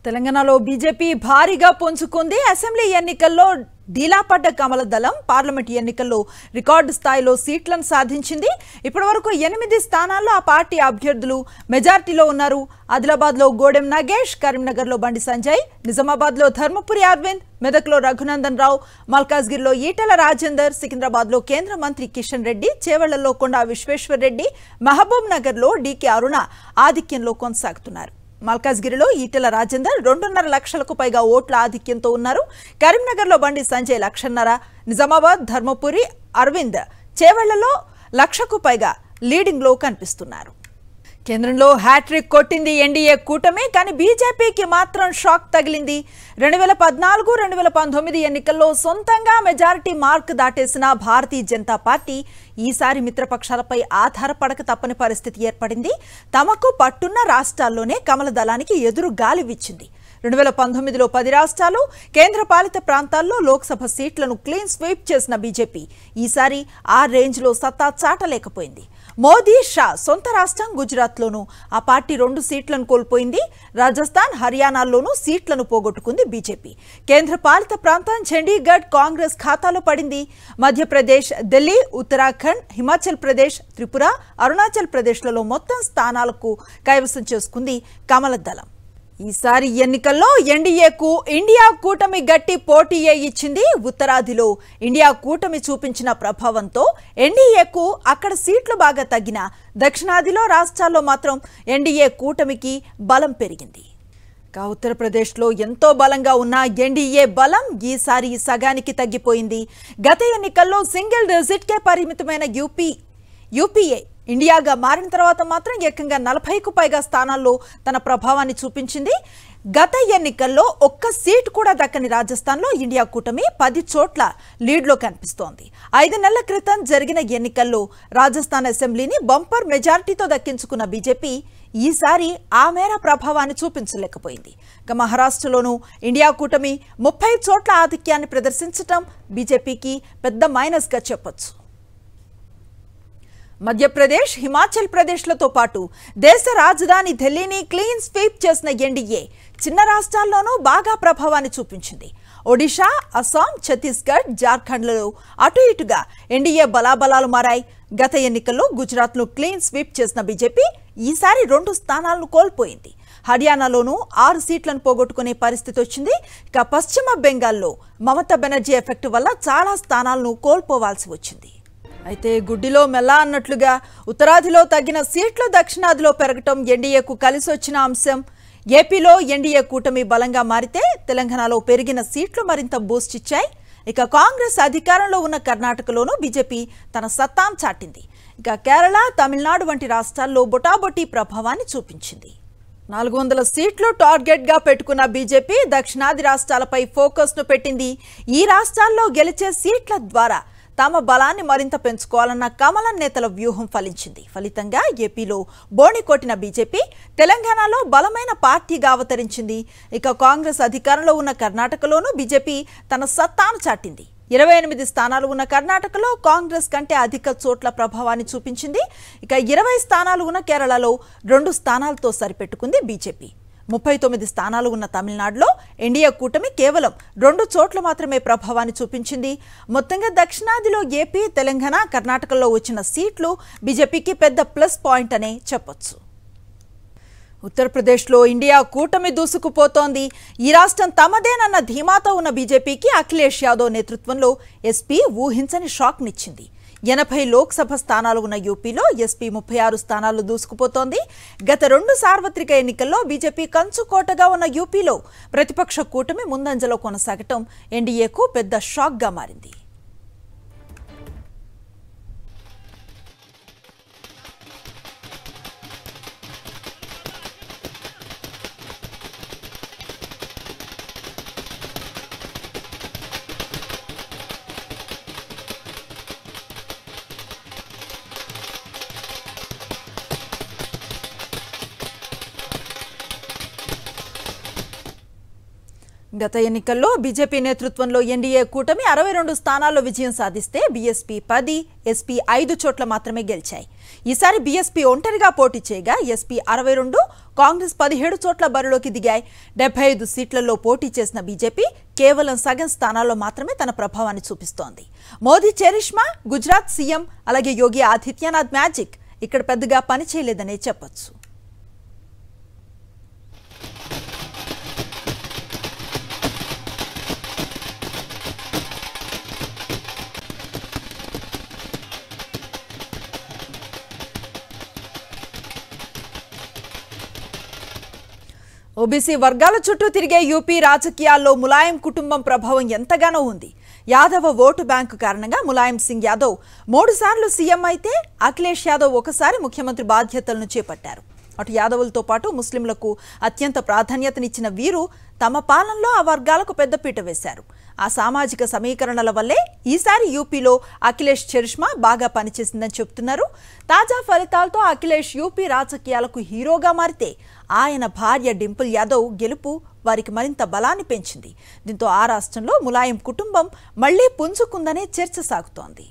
తెలంగాణలో బీజేపీ భారీగా పుంజుకుంది. అసెంబ్లీ ఎన్నికల్లో ఢీలాపడ్డ కమల దళం పార్లమెంట్ ఎన్నికల్లో రికార్డు స్థాయిలో సీట్లను సాధించింది. ఇప్పటివరకు 8 స్థానాల్లో ఆ పార్టీ అభ్యర్థులు మెజారిటీలో ఉన్నారు. ఆదిలాబాద్లో గోడెం నాగేష్, కరీంనగర్లో బండి సంజయ్, నిజామాబాద్లో ధర్మపురి అరవింద్, మెదక్లో రఘునందన్ రావు, మల్కాజ్గిరిలో ఈటెల రాజేందర్, సికింద్రాబాద్లో కేంద్ర మంత్రి కిషన్ రెడ్డి, చేవెళ్లలో కొండా విశ్వేశ్వర్ రెడ్డి, మహబూబ్ నగర్లో డీకే అరుణ ఆధిక్యంలో కొనసాగుతున్నారు. మల్కాజ్గిరిలో ఈటెల రాజేందర్ 2.5 లక్షలకు పైగా ఓట్ల ఆధిక్యంతో ఉన్నారు. కరీంనగర్లో బండి సంజయ్ 1,50,000, నిజామాబాద్ ధర్మపురి అరవింద్, చేవెళ్లలో 1,00,000కు పైగా లీడింగ్లో కనిపిస్తున్నారు. కేంద్రంలో హ్యాట్రిక్ కొట్టింది ఎన్డీఏ కూటమి. కానీ బీజేపీకి మాత్రం షాక్ తగిలింది. 2014-2019 ఎన్నికల్లో సొంతంగా majority mark దాటేసిన Bharatiya Janata party ఈసారి మిత్రపక్షాలపై ఆధారపడక తప్పని పరిస్థితి ఏర్పడింది. తమకు పట్టున్న రాష్ట్రాల్లోనే కమల దళానికి ఎదురు గాలివిచ్చింది. 2019లో 10 రాష్ట్రాలు, కేంద్రపాలిత ప్రాంతాల్లో లోక్సభ సీట్లను క్లీన్ స్వీప్ చేసిన బీజేపీ ఈసారి ఆ రేంజ్లో సత్తా చాటలేకపోయింది. మోదీ, షా సొంత రాష్ట్రం గుజరాత్లోనూ ఆ పార్టీ 2 సీట్లను కోల్పోయింది. రాజస్థాన్, హర్యానాల్లోనూ సీట్లను పోగొట్టుకుంది బీజేపీ. కేంద్రపాలిత ప్రాంతం చండీగఢ్ కాంగ్రెస్ ఖాతాలో పడింది. మధ్యప్రదేశ్, ఢిల్లీ, ఉత్తరాఖండ్, హిమాచల్ ప్రదేశ్, త్రిపుర, అరుణాచల్ ప్రదేశ్లలో మొత్తం స్థానాలకు కైవసం చేసుకుంది కమల దళం. ఈసారి ఎన్నికల్లో ఎన్డీఏకు ఇండియా కూటమి గట్టి పోటీయే ఇచ్చింది. ఉత్తరాదిలో ఇండియా కూటమి చూపించిన ప్రభావంతో ఎన్డీఏకు అక్కడ సీట్లు బాగా తగ్గిన దక్షిణాదిలో రాష్ట్రాల్లో మాత్రం ఎన్డీఏ కూటమికి బలం పెరిగింది. ఉత్తరప్రదేశ్లో ఎంతో బలంగా ఉన్న ఎన్డీఏ బలం ఈసారి సగానికి తగ్గిపోయింది. గత ఎన్నికల్లో సింగిల్ డిజిట్కే పరిమితమైన యూపీఏ ఇండియాగా మారిన తర్వాత మాత్రం ఏకంగా 40కు పైగా స్థానాల్లో తన ప్రభావాన్ని చూపించింది. గత ఎన్నికల్లో ఒక్క సీటు కూడా దక్కని రాజస్థాన్లో ఇండియా కూటమి 10 చోట్ల లీడ్లో కనిపిస్తోంది. 5 నెలల క్రితం జరిగిన ఎన్నికల్లో రాజస్థాన్ అసెంబ్లీని బంపర్ మెజారిటీతో దక్కించుకున్న బీజేపీ ఈసారి ఆ మేర ప్రభావాన్ని చూపించలేకపోయింది. ఇక మహారాష్ట్రలోనూ ఇండియా కూటమి 30 చోట్ల ఆధిక్యాన్ని ప్రదర్శించడం బీజేపీకి పెద్ద మైనస్గా చెప్పొచ్చు. మధ్యప్రదేశ్, హిమాచల్ ప్రదేశ్లతో పాటు దేశ రాజధాని ఢిల్లీని క్లీన్ స్వీప్ చేసిన ఎన్డీఏ చిన్న రాష్ట్రాల్లోనూ బాగా ప్రభావాన్ని చూపించింది. ఒడిషా, అస్సాం, ఛత్తీస్గఢ్, జార్ఖండ్లలో అటు ఇటుగా ఎన్డీఏ బలాబలాలు మారాయి. గత ఎన్నికల్లో గుజరాత్ను క్లీన్ స్వీప్ చేసిన బీజేపీ ఈసారి 2 స్థానాలను కోల్పోయింది. హర్యానాలోనూ 6 సీట్లను పోగొట్టుకునే పరిస్థితి వచ్చింది. ఇక పశ్చిమ బెంగాల్లో మమతా బెనర్జీ ఎఫెక్ట్ వల్ల చాలా స్థానాలను కోల్పోవాల్సి వచ్చింది. అయితే గుడ్డిలో మెల్ల అన్నట్లుగా ఉత్తరాదిలో తగ్గిన సీట్లు దక్షిణాదిలో పెరగటం ఎన్డీఏకు కలిసొచ్చిన అంశం. ఏపీలో ఎన్డీఏ కూటమి బలంగా మారితే తెలంగాణలో పెరిగిన సీట్లు మరింత బూస్ట్ ఇచ్చాయి. ఇక కాంగ్రెస్ అధికారంలో ఉన్న కర్ణాటకలోనూ బీజేపీ తన సత్తాను చాటింది. ఇక కేరళ, తమిళనాడు వంటి రాష్ట్రాల్లో బొటాబొటీ ప్రభావాన్ని చూపించింది. 400 సీట్లు టార్గెట్గా పెట్టుకున్న బీజేపీ దక్షిణాది రాష్ట్రాలపై ఫోకస్ను పెట్టింది. ఈ రాష్ట్రాల్లో గెలిచే సీట్ల ద్వారా తమ బలాన్ని మరింత పెంచుకోవాలన్న కమలం నేతల వ్యూహం ఫలించింది. ఫలితంగా ఏపీలో బోణి కొట్టిన బీజేపీ తెలంగాణలో బలమైన పార్టీగా అవతరించింది. ఇక కాంగ్రెస్ అధికారంలో ఉన్న కర్ణాటకలోనూ బీజేపీ తన సత్తాను చాటింది. 28 స్థానాలు ఉన్న కర్ణాటకలో కాంగ్రెస్ కంటే అధిక చోట్ల ప్రభావాన్ని చూపించింది. ఇక 20 స్థానాలు ఉన్న కేరళలో 2 స్థానాలతో సరిపెట్టుకుంది బీజేపీ. 39 స్థానాలు ఉన్న తమిళనాడులో ఎన్డీఏ కూటమి కేవలం 2 చోట్ల మాత్రమే ప్రభావాన్ని చూపించింది. మొత్తంగా దక్షిణాదిలో ఏపీ, తెలంగాణ, కర్ణాటకలో వచ్చిన సీట్లు బీజేపీకి పెద్ద ప్లస్ పాయింట్ అనే చెప్పొచ్చు. ఉత్తరప్రదేశ్లో ఇండియా కూటమి దూసుకుపోతోంది. ఈ రాష్ట్రం తమదేనన్న ధీమాతో ఉన్న బీజేపీకి అఖిలేష్ యాదవ్ నేతృత్వంలో ఎస్పీ ఊహించని షాక్నిచ్చింది. 80 లోక్సభ స్థానాలు ఉన్న యూపీలో ఎస్పీ 36 స్థానాలు దూసుకుపోతోంది. గత 2 సార్వత్రిక ఎన్నికల్లో బీజేపీ కంచుకోటగా ఉన్న యూపీలో ప్రతిపక్ష కూటమి ముందంజలో కొనసాగటం ఎన్డీఏకు పెద్ద షాక్గా మారింది. గత ఎన్నికల్లో బీజేపీ నేతృత్వంలో ఎన్డీఏ కూటమి 62 స్థానాల్లో విజయం సాధిస్తే బీఎస్పీ 10, ఎస్పీ 5 చోట్ల మాత్రమే గెలిచాయి. ఈసారి బీఎస్పీ ఒంటరిగా పోటీ చేయగా ఎస్పీ 62, కాంగ్రెస్ 17 చోట్ల బరిలోకి దిగాయి. 75 సీట్లలో పోటీ చేసిన బీజేపీ కేవలం సగం స్థానాల్లో మాత్రమే తన ప్రభావాన్ని చూపిస్తోంది. మోదీ చరిష్మా, గుజరాత్ సీఎం అలాగే యోగి ఆదిత్యనాథ్ మ్యాజిక్ ఇక్కడ పెద్దగా పనిచేయలేదనే చెప్పొచ్చు. ఓబీసీ వర్గాల చుట్టూ తిరిగే యూపీ రాజకీయాల్లో ములాయం కుటుంబం ప్రభావం ఎంతగానో ఉంది. యాదవ ఓటు బ్యాంకు కారణంగా ములాయం సింగ్ యాదవ్ 3 సార్లు సీఎం అయితే అఖిలేష్ యాదవ్ ఒకసారి ముఖ్యమంత్రి బాధ్యతలను చేపట్టారు. అటు యాదవులతో పాటు ముస్లింలకు అత్యంత ప్రాధాన్యతనిచ్చిన వీరు తమ పాలనలో ఆ వర్గాలకు పెద్దపీట వేశారు. ఆ సామాజిక సమీకరణల వల్లే ఈసారి యూపీలో అఖిలేష్ చరిష్మా బాగా పనిచేసిందని చెబుతున్నారు. తాజా ఫలితాలతో అఖిలేష్ యూపీ రాజకీయాలకు హీరోగా మారితే ఆయన భార్య డింపుల్ యాదవ్ గెలుపు వారికి మరింత బలాన్ని పెంచింది. దీంతో ఆ రాష్ట్రంలో ములాయం కుటుంబం మళ్లీ పుంజుకుందనే చర్చ సాగుతోంది.